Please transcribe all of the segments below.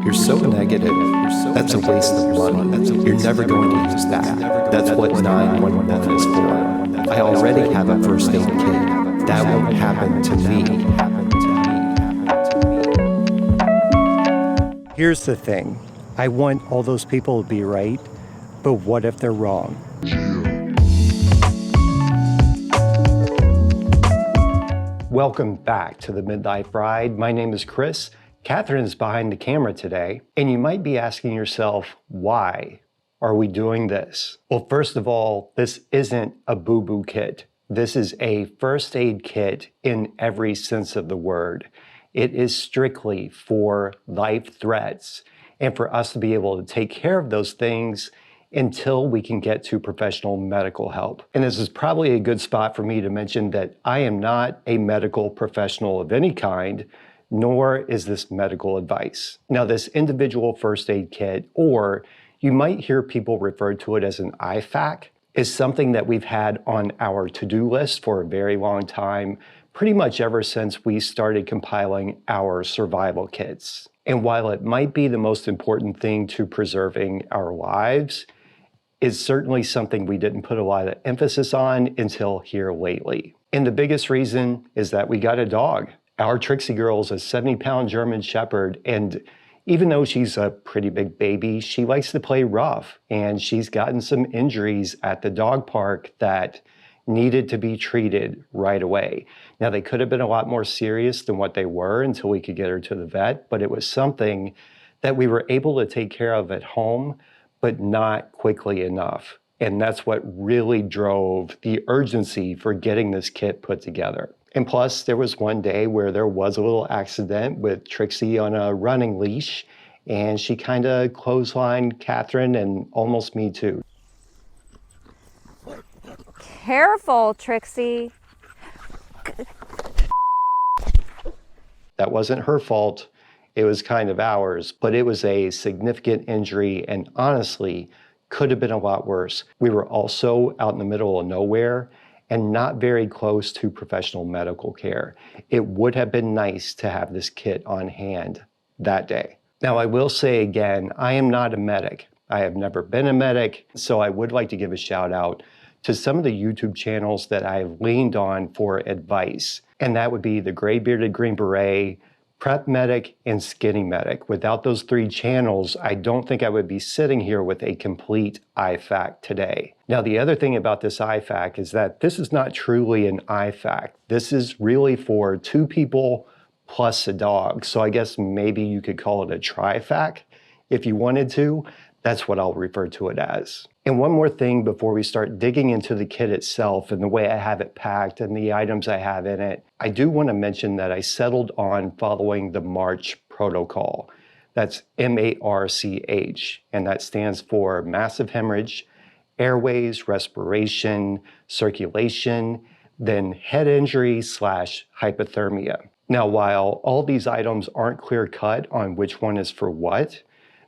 You're so negative. That's a waste of money. You're never going to use that. That's what 911 is for. I already have a first aid kit. That won't happen to me. Here's the thing. I want all those people to be right, but what if they're wrong? Welcome back to the Midlife Ride. My name is Chris. Catherine is behind the camera today, and you might be asking yourself, why are we doing this? Well, first of all, this isn't a boo-boo kit. This is a first aid kit in every sense of the word. It is strictly for life threats and for us to be able to take care of those things until we can get to professional medical help. And this is probably a good spot for me to mention that I am not a medical professional of any kind, nor is this medical advice. Now, this individual first aid kit, or you might hear people refer to it as an IFAK, is something that we've had on our to-do list for a very long time, pretty much ever since we started compiling our survival kits. And while it might be the most important thing to preserving our lives, it's certainly something we didn't put a lot of emphasis on until here lately. And the biggest reason is that we got a dog. Our Trixie girl is a 70-pound German Shepherd, and even though she's a pretty big baby, she likes to play rough, and she's gotten some injuries at the dog park that needed to be treated right away. Now, they could have been a lot more serious than what they were until we could get her to the vet, but it was something that we were able to take care of at home, but not quickly enough. And that's what really drove the urgency for getting this kit put together. And plus, there was one day where there was a little accident with Trixie on a running leash, and she kind of clotheslined Catherine and almost me too. Careful, Trixie. That wasn't her fault. It was kind of ours, but it was a significant injury and honestly could have been a lot worse. We were also out in the middle of nowhere and not very close to professional medical care. It would have been nice to have this kit on hand that day. Now, I will say again, I am not a medic. I have never been a medic, so I would like to give a shout out to some of the YouTube channels that I have leaned on for advice. And that would be the Gray Bearded Green Beret, Prep Medic, and Skinny Medic. Without those three channels, I don't think I would be sitting here with a complete IFAK today. Now, the other thing about this IFAK is that this is not truly an IFAK. This is really for two people plus a dog. So I guess maybe you could call it a TriFAK if you wanted to. That's what I'll refer to it as. And one more thing before we start digging into the kit itself and the way I have it packed and the items I have in it, I do want to mention that I settled on following the MARCH protocol. That's M-A-R-C-H, and that stands for massive hemorrhage, airways, respiration, circulation, then head injury / hypothermia. Now, while all these items aren't clear cut on which one is for what,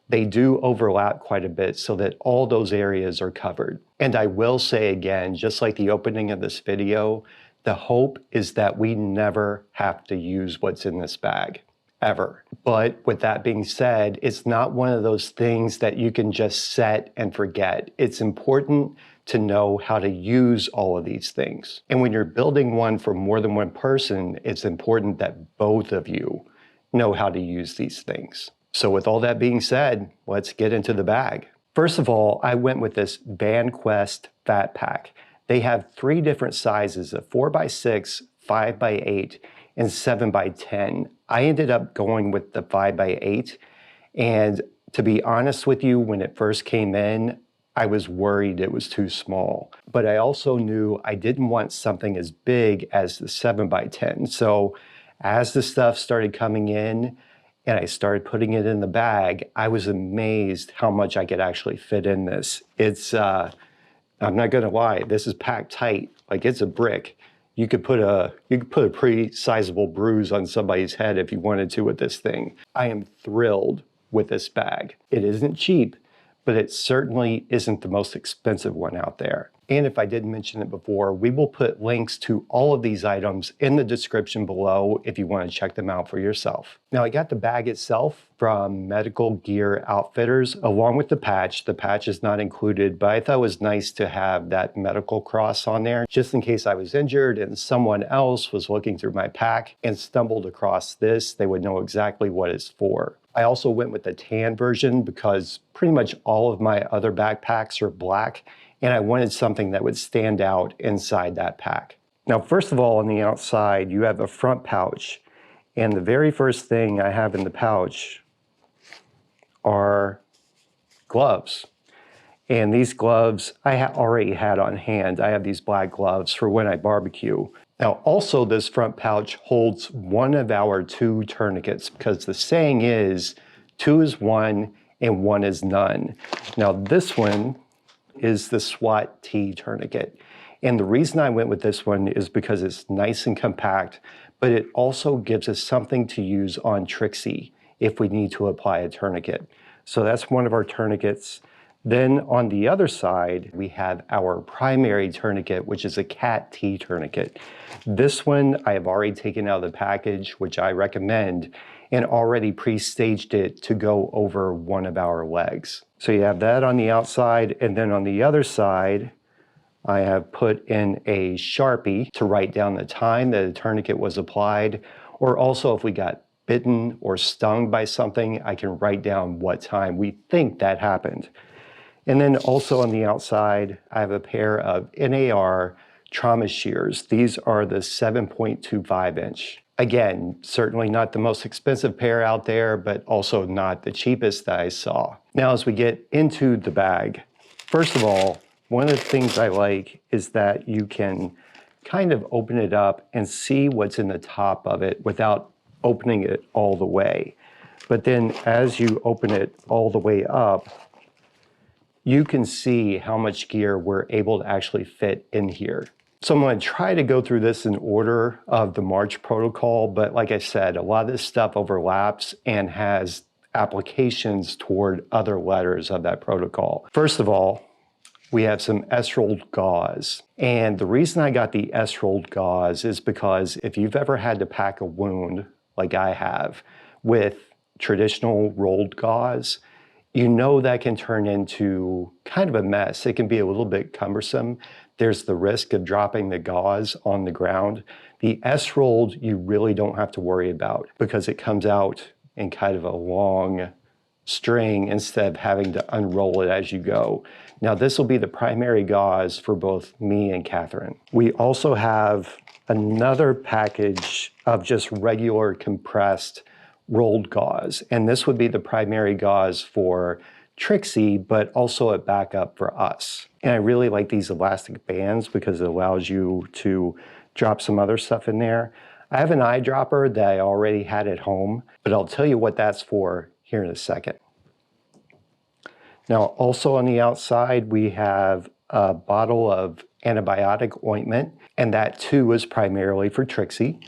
they do overlap quite a bit so that all those areas are covered. And I will say again, just like the opening of this video, the hope is that we never have to use what's in this bag, ever. But with that being said, it's not one of those things that you can just set and forget. It's important to know how to use all of these things. And when you're building one for more than one person, it's important that both of you know how to use these things. So with all that being said, let's get into the bag. First of all, I went with this VanQuest Fat Pack. They have three different sizes, a 4x6, 5x8, and 7x10. I ended up going with the 5x8, and to be honest with you, when it first came in, I was worried it was too small. But I also knew I didn't want something as big as the 7x10. So as the stuff started coming in, and I started putting it in the bag, I was amazed how much I could actually fit in this. It's, I'm not gonna lie, this is packed tight, like it's a brick. You could put a pretty sizable bruise on somebody's head if you wanted to with this thing. I am thrilled with this bag. It isn't cheap, but it certainly isn't the most expensive one out there. And if I didn't mention it before, we will put links to all of these items in the description below if you want to check them out for yourself. Now I got the bag itself from Medical Gear Outfitters along with the patch. The patch is not included, but I thought it was nice to have that medical cross on there just in case I was injured and someone else was looking through my pack and stumbled across this, they would know exactly what it's for. I also went with the tan version because pretty much all of my other backpacks are black and I wanted something that would stand out inside that pack. Now, first of all, on the outside, you have a front pouch. And the very first thing I have in the pouch are gloves. And these gloves I already had on hand. I have these black gloves for when I barbecue. Now, also this front pouch holds one of our 2 tourniquets because the saying is 2 is 1 and 1 is none. Now, this one is the SWAT T tourniquet. And the reason I went with this one is because it's nice and compact, but it also gives us something to use on Trixie if we need to apply a tourniquet. So that's one of our tourniquets. Then on the other side, we have our primary tourniquet, which is a Cat T tourniquet. This one I have already taken out of the package, which I recommend, and already pre-staged it to go over one of our legs. So you have that on the outside, and then on the other side, I have put in a Sharpie to write down the time that a tourniquet was applied, or also if we got bitten or stung by something, I can write down what time we think that happened. And then also on the outside, I have a pair of NAR trauma shears. These are the 7.25 inch. Again, certainly not the most expensive pair out there, but also not the cheapest that I saw. Now, as we get into the bag, first of all, one of the things I like is that you can kind of open it up and see what's in the top of it without opening it all the way. But then as you open it all the way up, you can see how much gear we're able to actually fit in here. So I'm going to try to go through this in order of the March protocol, but like I said, a lot of this stuff overlaps and has applications toward other letters of that protocol. First of all, we have some S-rolled gauze. And the reason I got the S-rolled gauze is because if you've ever had to pack a wound, like I have, with traditional rolled gauze, you know that can turn into kind of a mess. It can be a little bit cumbersome. There's the risk of dropping the gauze on the ground. The S-rolled, you really don't have to worry about because it comes out in kind of a long string instead of having to unroll it as you go. Now, this will be the primary gauze for both me and Catherine. We also have another package of just regular compressed rolled gauze. And this would be the primary gauze for Trixie, but also a backup for us. And I really like these elastic bands because it allows you to drop some other stuff in there. I have an eyedropper that I already had at home, but I'll tell you what that's for here in a second. Now, also on the outside, we have a bottle of antibiotic ointment, and that too is primarily for Trixie.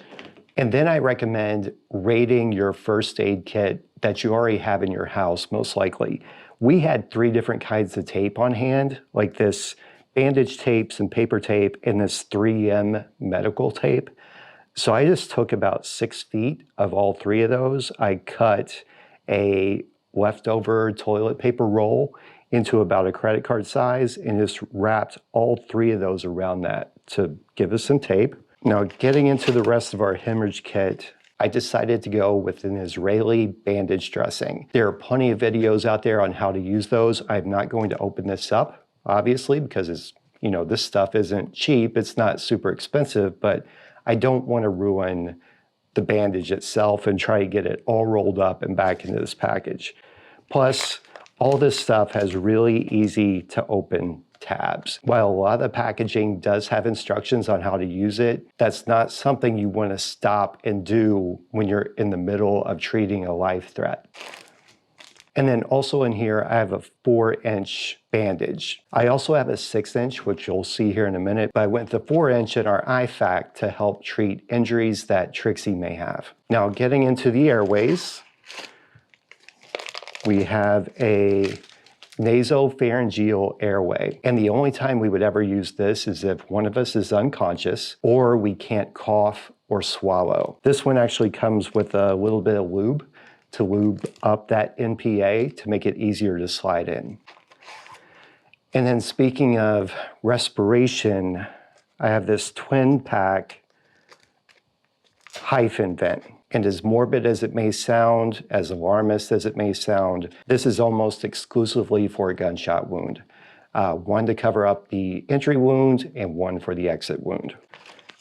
And then I recommend rating your first aid kit that you already have in your house, most likely. We had 3 different kinds of tape on hand, like this bandage tape, some paper tape, and this 3M medical tape. So I just took about 6 feet of all 3 of those. I cut a leftover toilet paper roll into about a credit card size and just wrapped all 3 of those around that to give us some tape. Now, getting into the rest of our hemorrhage kit, I decided to go with an Israeli bandage dressing. There are plenty of videos out there on how to use those. I'm not going to open this up, obviously, because it's, you know, this stuff isn't cheap. It's not super expensive, but I don't want to ruin the bandage itself and try to get it all rolled up and back into this package. Plus, all this stuff has really easy to open tabs. While a lot of the packaging does have instructions on how to use it, that's not something you want to stop and do when you're in the middle of treating a life threat. And then also in here, I have a 4-inch bandage. I also have a 6-inch, which you'll see here in a minute, but I went the 4-inch in our IFAK to help treat injuries that Trixie may have. Now, getting into the airways, we have a nasopharyngeal airway. And the only time we would ever use this is if one of us is unconscious or we can't cough or swallow. This one actually comes with a little bit of lube to lube up that NPA to make it easier to slide in. And then speaking of respiration, I have this twin pack hyphen vent. And as morbid as it may sound, as alarmist as it may sound, this is almost exclusively for a gunshot wound. One to cover up the entry wound and one for the exit wound.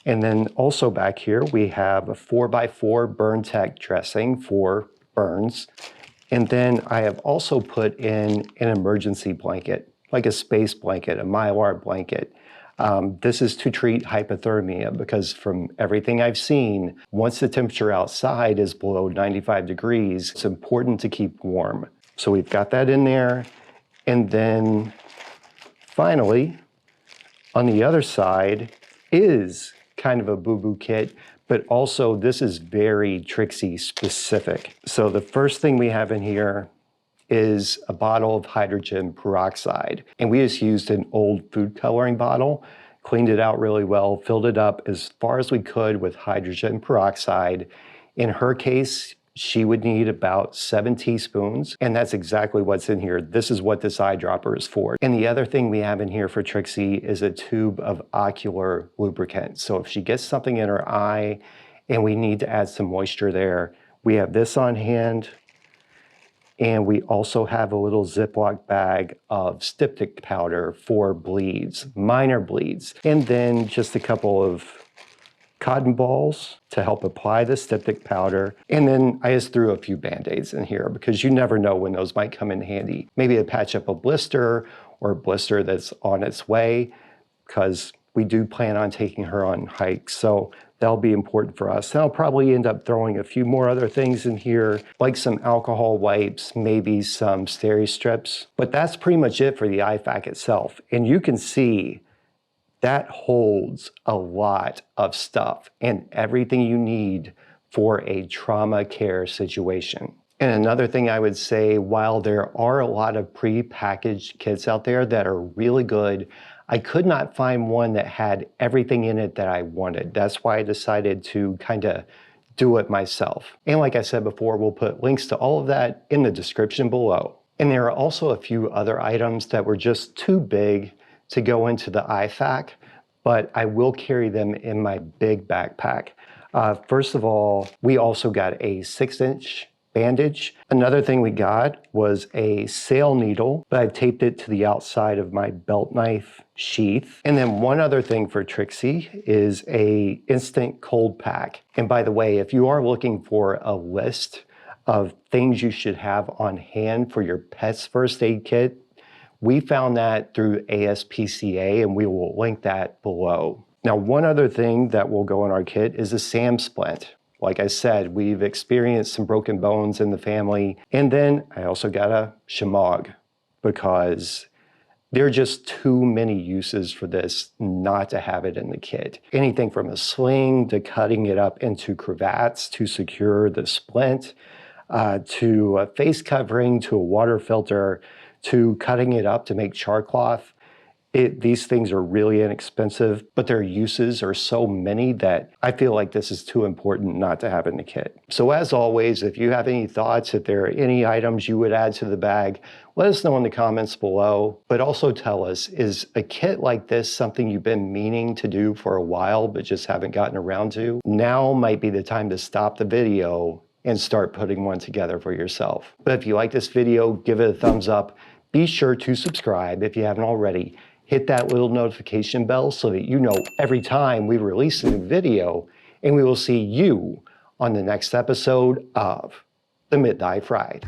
And then also back here, we have a 4x4 burn tech dressing for burns. And then I have also put in an emergency blanket, like a space blanket, a Mylar blanket. This is to treat hypothermia because from everything I've seen, once the temperature outside is below 95 degrees, it's important to keep warm. So we've got that in there. And then finally, on the other side is kind of a boo-boo kit, but also this is very Trixie specific. So the first thing we have in here is a bottle of hydrogen peroxide. And we just used an old food coloring bottle, cleaned it out really well, filled it up as far as we could with hydrogen peroxide. In her case, she would need about 7 teaspoons, and that's exactly what's in here. This is what this eyedropper is for. And the other thing we have in here for Trixie is a tube of ocular lubricant. So if she gets something in her eye and we need to add some moisture there, we have this on hand. And we also have a little Ziploc bag of styptic powder for bleeds, minor bleeds. And then just a couple of cotton balls to help apply the styptic powder. And then I just threw a few Band-Aids in here because you never know when those might come in handy. Maybe to patch up a blister or a blister that's on its way, because we do plan on taking her on hikes. So that'll be important for us. And I'll probably end up throwing a few more other things in here, like some alcohol wipes, maybe some steri strips. But that's pretty much it for the IFAK itself. And you can see that holds a lot of stuff and everything you need for a trauma care situation. And another thing I would say, while there are a lot of pre-packaged kits out there that are really good, I could not find one that had everything in it that I wanted. That's why I decided to kind of do it myself. And like I said before, we'll put links to all of that in the description below. And there are also a few other items that were just too big to go into the IFAK, but I will carry them in my big backpack. First of all, we also got a 6-inch bandage. Another thing we got was a sail needle, but I taped it to the outside of my belt knife sheath. And then one other thing for Trixie is a instant cold pack. And by the way, if you are looking for a list of things you should have on hand for your pet's first aid kit, we found that through ASPCA, and we will link that below. Now, one other thing that will go in our kit is a SAM splint. Like I said, we've experienced some broken bones in the family. And then I also got a shemagh because there are just too many uses for this not to have it in the kit. Anything from a sling to cutting it up into cravats to secure the splint, to a face covering, to a water filter, to cutting it up to make char cloth. These things are really inexpensive, but their uses are so many that I feel like this is too important not to have in the kit. So as always, if you have any thoughts, if there are any items you would add to the bag, let us know in the comments below. But also tell us, is a kit like this something you've been meaning to do for a while but just haven't gotten around to? Now might be the time to stop the video and start putting one together for yourself. But if you like this video, give it a thumbs up. Be sure to subscribe if you haven't already. Hit that little notification bell so that you know every time we release a new video, and we will see you on the next episode of the Midlife Ride.